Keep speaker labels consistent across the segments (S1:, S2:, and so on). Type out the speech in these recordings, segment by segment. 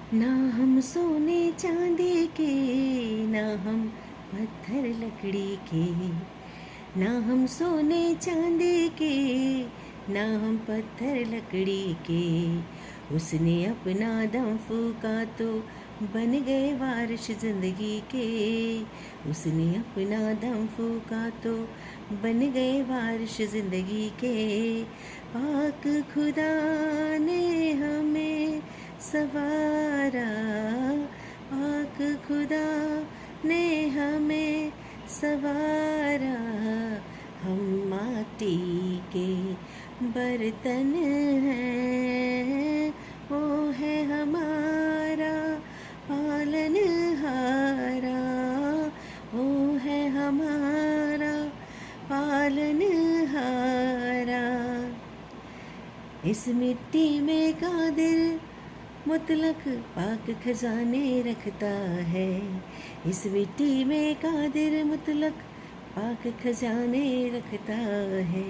S1: ना हम सोने चांदी के, ना हम पत्थर लकड़ी के, ना हम सोने चांदी के, ना हम पत्थर लकड़ी के। उसने अपना दम फूका तो बन गए वारिश जिंदगी के। उसने अपना दम फूका तो बन गए वारिश जिंदगी के। पाक खुदा ने हमें सवारा, पाक खुदा ने हमें सवारा। हम माटी के बर्तन हैं, वो है हमारा पालनहारा, वो है हमारा पालनहारा। इस मिट्टी में कादिर मुतलक पाक खजाने रखता है। इस मिट्टी में कादिर मुतलक पाक खजाने रखता है।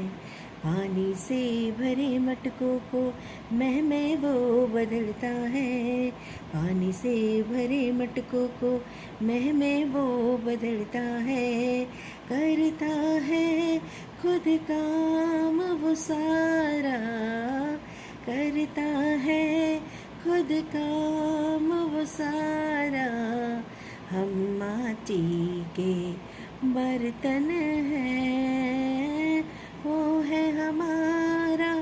S1: पानी से भरे मटकों को मह में वो बदलता है। पानी से भरे मटकों को मह में वो बदलता है। करता है खुद काम वो सारा, करता है खुद काम वो सारा। हम माटी के बर्तन हैं, वो है हमारा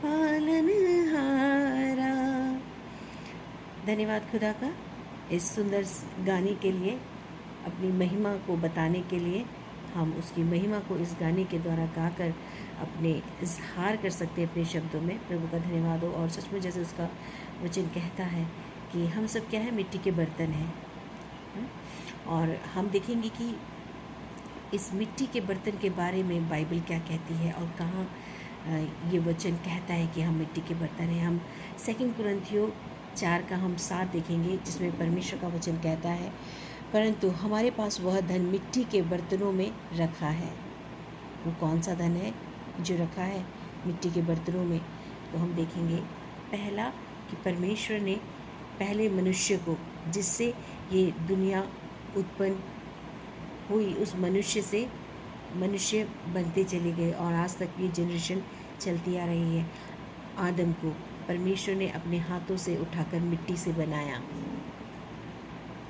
S1: पालनहारा। धन्यवाद खुदा का इस सुंदर गाने के लिए, अपनी महिमा को बताने के लिए। हम उसकी महिमा को इस गाने के द्वारा गाकर अपने इजहार कर सकते हैं अपने शब्दों में। प्रभु का धन्यवाद हो। और सच में जैसे उसका वचन कहता है कि हम सब क्या है, मिट्टी के बर्तन हैं। और हम देखेंगे कि इस मिट्टी के बर्तन के बारे में बाइबल क्या कहती है और कहाँ ये वचन कहता है कि हम मिट्टी के बर्तन हैं। हम 2 कुरिन्थियों 4 का हम 7 देखेंगे, जिसमें परमेश्वर का वचन कहता है, परंतु हमारे पास वह धन मिट्टी के बर्तनों में रखा है। वो कौन सा धन है जो रखा है मिट्टी के बर्तनों में? तो हम देखेंगे पहला कि परमेश्वर ने पहले मनुष्य को, जिससे ये दुनिया उत्पन्न हुई, उस मनुष्य से मनुष्य बनते चले गए और आज तक ये जनरेशन चलती आ रही है। आदम को परमेश्वर ने अपने हाथों से उठाकर मिट्टी से बनाया।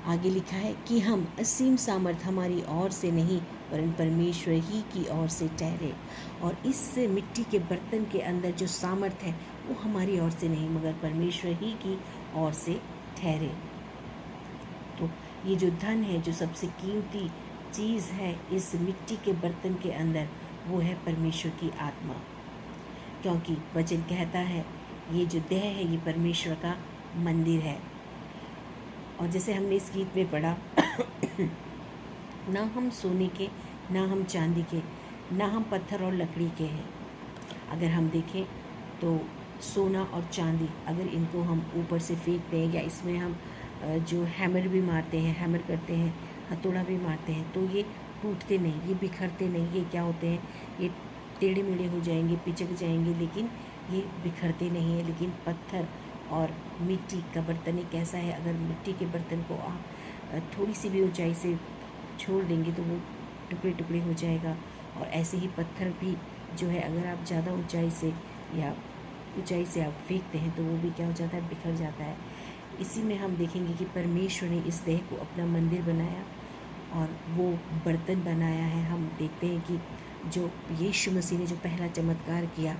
S1: आगे लिखा है कि हम असीम सामर्थ हमारी ओर से नहीं वरन परमेश्वर ही की ओर से ठहरे। और इस मिट्टी के बर्तन के अंदर जो सामर्थ है वो हमारी ओर से नहीं मगर परमेश्वर ही की ओर से ठहरे। तो ये जो धन है, जो सबसे कीमती चीज़ है इस मिट्टी के बर्तन के अंदर, वो है परमेश्वर की आत्मा। क्योंकि वचन कहता है ये जो देह है ये परमेश्वर का मंदिर है। और जैसे हमने इस गीत में पढ़ा ना हम सोने के, ना हम चांदी के, ना हम पत्थर और लकड़ी के हैं। अगर हम देखें तो सोना और चांदी, अगर इनको हम ऊपर से फेंकते हैं या इसमें हम जो हैमर भी मारते हैं, हैमर करते हैं, हथौड़ा भी मारते हैं, तो ये टूटते नहीं, ये बिखरते नहीं। ये क्या होते हैं, ये टेढ़े मेढ़े हो जाएंगे, पिचक जाएंगे, लेकिन ये बिखरते नहीं है। लेकिन पत्थर और मिट्टी का बर्तन एक ऐसा है, अगर मिट्टी के बर्तन को आप थोड़ी सी भी ऊंचाई से छोड़ देंगे तो वो टुकड़े टुकड़े हो जाएगा। और ऐसे ही पत्थर भी जो है, अगर आप ज़्यादा ऊंचाई से आप फेंकते हैं तो वो भी क्या हो जाता है, बिखर जाता है। इसी में हम देखेंगे कि परमेश्वर ने इस देह को अपना मंदिर बनाया और वो बर्तन बनाया है। हम देखते हैं कि जो यीशु मसीह ने जो पहला चमत्कार किया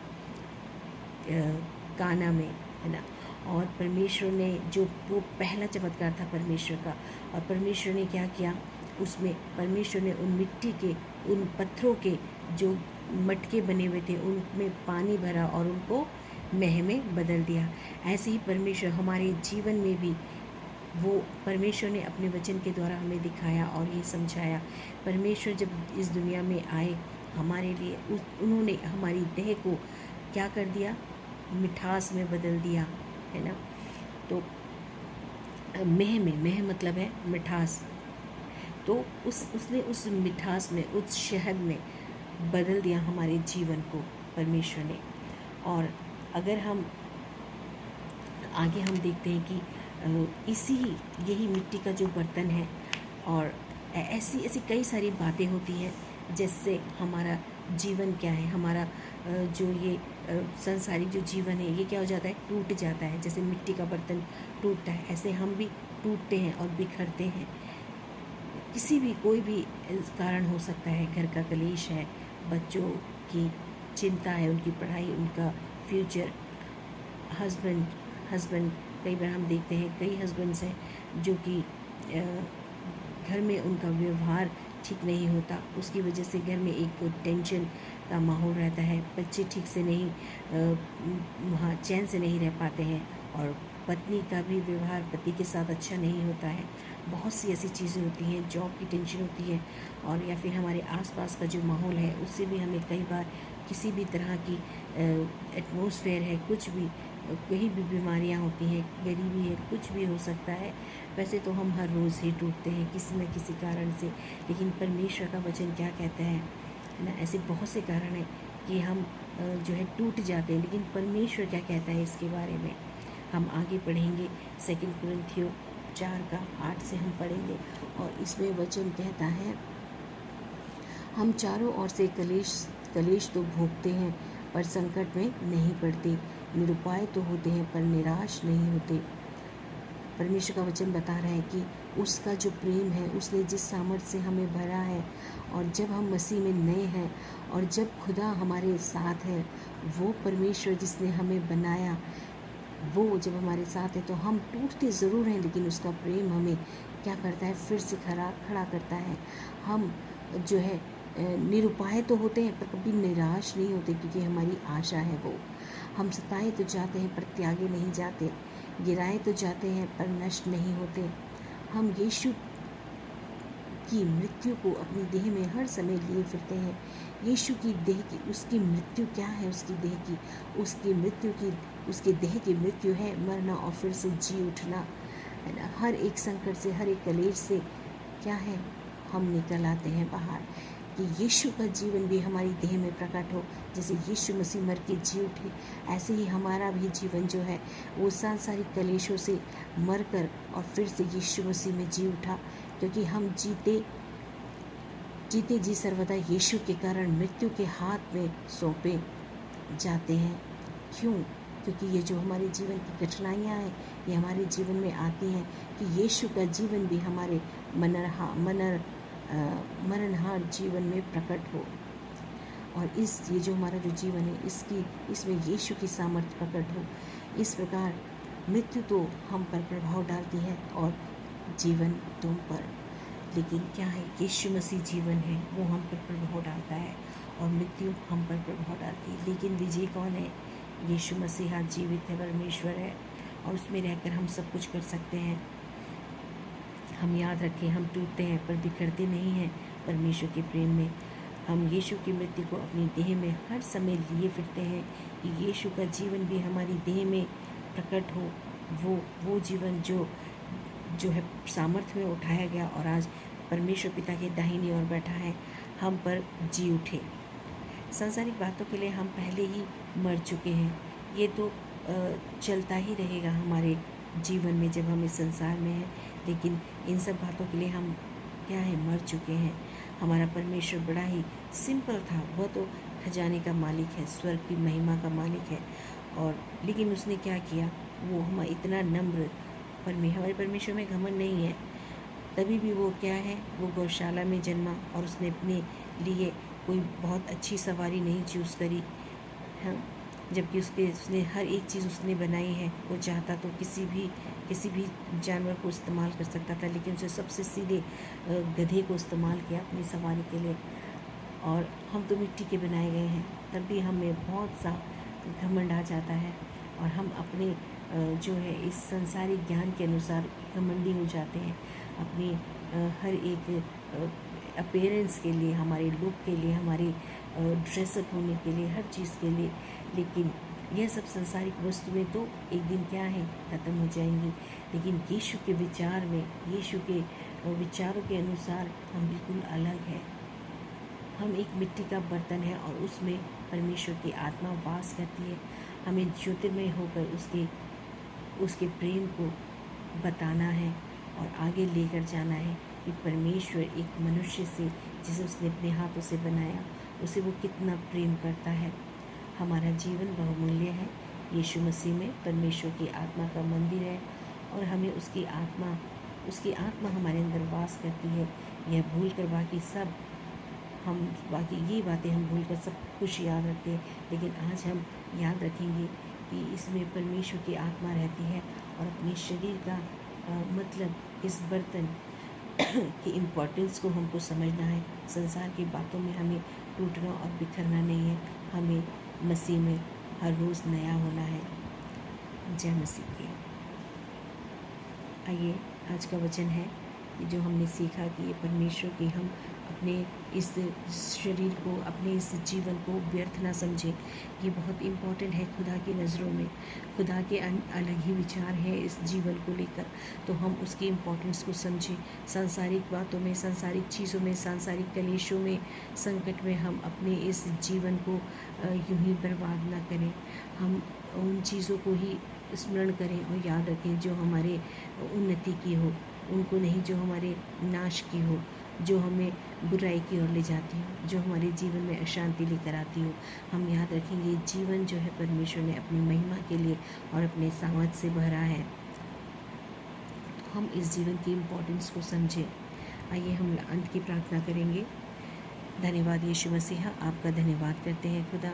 S1: काना में, है ना, और परमेश्वर ने जो वो पहला चमत्कार था परमेश्वर का, और परमेश्वर ने क्या किया उसमें, परमेश्वर ने उन मिट्टी के, उन पत्थरों के जो मटके बने हुए थे उनमें पानी भरा और उनको मह में बदल दिया। ऐसे ही परमेश्वर हमारे जीवन में भी, वो परमेश्वर ने अपने वचन के द्वारा हमें दिखाया और ये समझाया। परमेश्वर जब इस दुनिया में आए हमारे लिए, उन्होंने हमारी देह को क्या कर दिया, मिठास में बदल दिया, है ना। तो मह मतलब है मिठास। तो उसने उस मिठास में, उस शहद में बदल दिया हमारे जीवन को परमेश्वर ने। और अगर हम आगे हम देखते हैं कि इसी यही मिट्टी का जो बर्तन है, और ऐसी ऐसी कई सारी बातें होती हैं जिससे हमारा जीवन क्या है, हमारा जो ये संसारी जो जीवन है ये क्या हो जाता है, टूट जाता है। जैसे मिट्टी का बर्तन टूटता है, ऐसे हम भी टूटते हैं और बिखरते हैं। किसी भी कोई भी कारण हो सकता है, घर का कलेश है, बच्चों की चिंता है, उनकी पढ़ाई, उनका फ्यूचर, हस्बैंड कई बार हम देखते हैं कई हस्बैंड्स हैं जो कि घर में उनका व्यवहार ठीक नहीं होता, उसकी वजह से घर में एक टेंशन का माहौल रहता है, बच्चे ठीक से नहीं वहाँ चैन से नहीं रह पाते हैं, और पत्नी का भी व्यवहार पति के साथ अच्छा नहीं होता है। बहुत सी ऐसी चीज़ें होती हैं, जॉब की टेंशन होती है, और या फिर हमारे आसपास का जो माहौल है उससे भी हमें कई बार किसी भी तरह की एटमॉस्फेयर है, कुछ भी कहीं भी बीमारियां होती हैं, गरीबी है, कुछ भी हो सकता है। वैसे तो हम हर रोज़ ही टूटते हैं किसी न किसी कारण से, लेकिन परमेश्वर का वचन क्या कहता है ना, ऐसे बहुत से कारण हैं कि हम जो है टूट जाते हैं, लेकिन परमेश्वर क्या कहता है इसके बारे में हम आगे पढ़ेंगे। 2 कुरिन्थियों 4:8 से हम पढ़ेंगे, और इसमें वचन कहता है, हम चारों ओर से कलेश तो भोगते हैं पर संकट में नहीं पड़ते, निरुपाय तो होते हैं पर निराश नहीं होते। परमेश्वर का वचन बता रहा है कि उसका जो प्रेम है, उसने जिस सामर्थ्य से हमें भरा है, और जब हम मसीह में नए हैं और जब खुदा हमारे साथ है, वो परमेश्वर जिसने हमें बनाया वो जब हमारे साथ है तो हम टूटते ज़रूर हैं, लेकिन उसका प्रेम हमें क्या करता है, फिर से खड़ा करता है। हम जो है निरुपाय तो होते हैं पर कभी निराश नहीं होते, क्योंकि हमारी आशा है वो। हम सताए तो जाते हैं पर त्यागे नहीं जाते, गिराए तो जाते हैं पर नष्ट नहीं होते। हम यीशु की मृत्यु को अपनी देह में हर समय लिए फिरते हैं। यीशु की देह की उसकी मृत्यु क्या है, उसकी देह की मृत्यु है मरना और फिर से जी उठना, है ना। हर एक संकट से, हर एक कलेश से क्या है, हम निकल आते हैं बाहर, कि यीशु का जीवन भी हमारी देह में प्रकट हो। जैसे यीशु मसीह मर के जी उठे, ऐसे ही हमारा भी जीवन जो है वो सांसारिक कलेशों से मर कर और फिर से यीशु मसीह में जी उठा, क्योंकि हम जीते जी सर्वदा यीशु के कारण मृत्यु के हाथ में सौंपे जाते हैं। क्यों? क्योंकि ये जो हमारे जीवन की कठिनाइयाँ हैं ये हमारे जीवन में आती हैं कि यीशु का जीवन भी हमारे मरणहार जीवन में प्रकट हो, और ये जो हमारा जो जीवन है इसमें यीशु की सामर्थ्य प्रकट हो। इस प्रकार मृत्यु तो हम पर प्रभाव डालती है और जीवन तुम पर, लेकिन क्या है, यीशु मसीह जीवन है वो हम पर प्रभाव डालता है और मृत्यु हम पर प्रभाव डालती है। लेकिन विजय कौन है? यीशु मसीह आज जीवित है, परमेश्वर है, और उसमें रहकर हम सब कुछ कर सकते हैं। हम याद रखें, हम टूटते हैं पर बिखरते नहीं हैं परमेश्वर के प्रेम में। हम यीशु की मृत्यु को अपनी देह में हर समय लिए फिरते हैं कि यीशु का जीवन भी हमारी देह में प्रकट हो, वो जीवन जो है सामर्थ्य में उठाया गया और आज परमेश्वर पिता के दाहिनी ओर बैठा है, हम पर जी उठे। सांसारिक बातों के लिए हम पहले ही मर चुके हैं, ये तो चलता ही रहेगा हमारे जीवन में जब हम इस संसार में हैं, लेकिन इन सब बातों के लिए हम क्या है, मर चुके हैं। हमारा परमेश्वर बड़ा ही सिंपल था, वह तो खजाने का मालिक है, स्वर्ग की महिमा का मालिक है, और लेकिन उसने क्या किया, वो हम इतना नम्र हमारे परमेश्वर में घमंड नहीं है, तभी भी वो क्या है, वो गौशाला में जन्मा और उसने अपने लिए कोई बहुत अच्छी सवारी नहीं चूज़ करी, हाँ, जबकि उसने हर एक चीज़ उसने बनाई है। वो चाहता तो किसी भी जानवर को इस्तेमाल कर सकता था, लेकिन उसने सबसे सीधे गधे को इस्तेमाल किया अपनी सवारी के लिए। और हम तो मिट्टी के बनाए गए हैं, तब भी हमें बहुत सा घमंड आ जाता है और हम अपने जो है इस संसारिक ज्ञान के अनुसार घमंडी हो जाते हैं, अपनी हर एक अपीयरेंस के लिए, हमारे लुक के लिए, हमारे ड्रेसअप होने के लिए, हर चीज़ के लिए। लेकिन यह सब संसारिक वस्तुएं तो एक दिन क्या है, ख़त्म हो जाएंगी, लेकिन यीशु के विचार में, यीशु के विचारों के अनुसार हम बिल्कुल अलग है। हम एक मिट्टी का बर्तन है और उसमें परमेश्वर की आत्मा वास करती है। हमें ज्योतिर्मय होकर उसके प्रेम को बताना है और आगे लेकर जाना है कि परमेश्वर एक मनुष्य से, जिसे उसने अपने हाथों से बनाया, उसे वो कितना प्रेम करता है। हमारा जीवन बहुमूल्य है। यीशु मसीह में परमेश्वर की आत्मा का मंदिर है और हमें उसकी आत्मा हमारे अंदर वास करती है। यह भूल कर बाकी ये बातें हम भूल कर सब कुछ याद रखते हैं, लेकिन आज हम याद रखेंगे कि इसमें परमेश्वर की आत्मा रहती है और अपने शरीर का मतलब इस बर्तन की इम्पोर्टेंस को हमको समझना है। संसार की बातों में हमें टूटना और बिखरना नहीं है, हमें मसीह में हर रोज़ नया होना है। जय मसीह की। आइए, आज का वचन है कि जो हमने सीखा कि ये परमेश्वर की हम अपने इस शरीर को, अपने इस जीवन को व्यर्थ ना समझें। ये बहुत इम्पॉर्टेंट है खुदा की नज़रों में। खुदा के अलग ही विचार हैं इस जीवन को लेकर, तो हम उसकी इम्पोर्टेंस को समझें। सांसारिक बातों में, सांसारिक चीज़ों में, सांसारिक कलेशों में, संकट में हम अपने इस जीवन को यूं ही बर्बाद ना करें। हम उन चीज़ों को ही स्मरण करें और याद रखें जो हमारे उन्नति की हो, उनको नहीं जो हमारे नाश की हो, जो हमें बुराई की ओर ले जाती हो, जो हमारे जीवन में अशांति लेकर आती हो। हम याद रखेंगे जीवन जो है परमेश्वर ने अपनी महिमा के लिए और अपने सामर्थ से भरा है। हम इस जीवन की इम्पोर्टेंस को समझें। आइए हम अंत की प्रार्थना करेंगे। धन्यवाद यीशु मसीह, आपका धन्यवाद करते हैं खुदा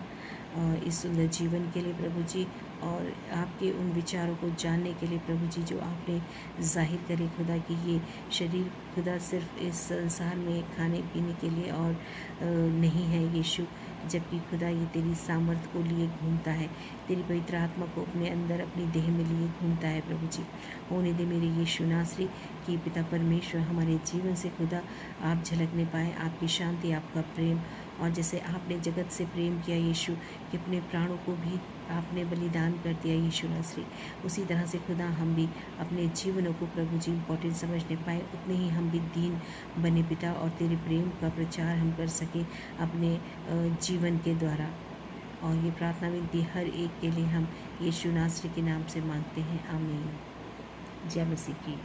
S1: इस सुंदर जीवन के लिए प्रभु जी, और आपके उन विचारों को जानने के लिए प्रभु जी जो आपने जाहिर करे खुदा कि ये शरीर खुदा सिर्फ इस संसार में खाने पीने के लिए और नहीं है यीशु, जबकि खुदा ये तेरी सामर्थ को लिए घूमता है, तेरी पवित्र आत्मा को अपने अंदर अपनी देह में लिए घूमता है प्रभु जी। होने दे मेरे यीशु नासरी कि पिता परमेश्वर हमारे जीवन से खुदा आप झलकने पाए, आपकी शांति, आपका प्रेम, और जैसे आपने जगत से प्रेम किया यीशु कि अपने प्राणों को भी आपने बलिदान कर दिया यीशु नासरी, उसी तरह से खुदा हम भी अपने जीवनों को प्रभु जी इम्पोर्टेंट समझने पाए, उतने ही हम भी दीन बने पिता, और तेरे प्रेम का प्रचार हम कर सकें अपने जीवन के द्वारा। और ये प्रार्थना विनती हर एक के लिए हम यीशु नासरी के नाम से मांगते हैं, आमीन। जय मसीह की।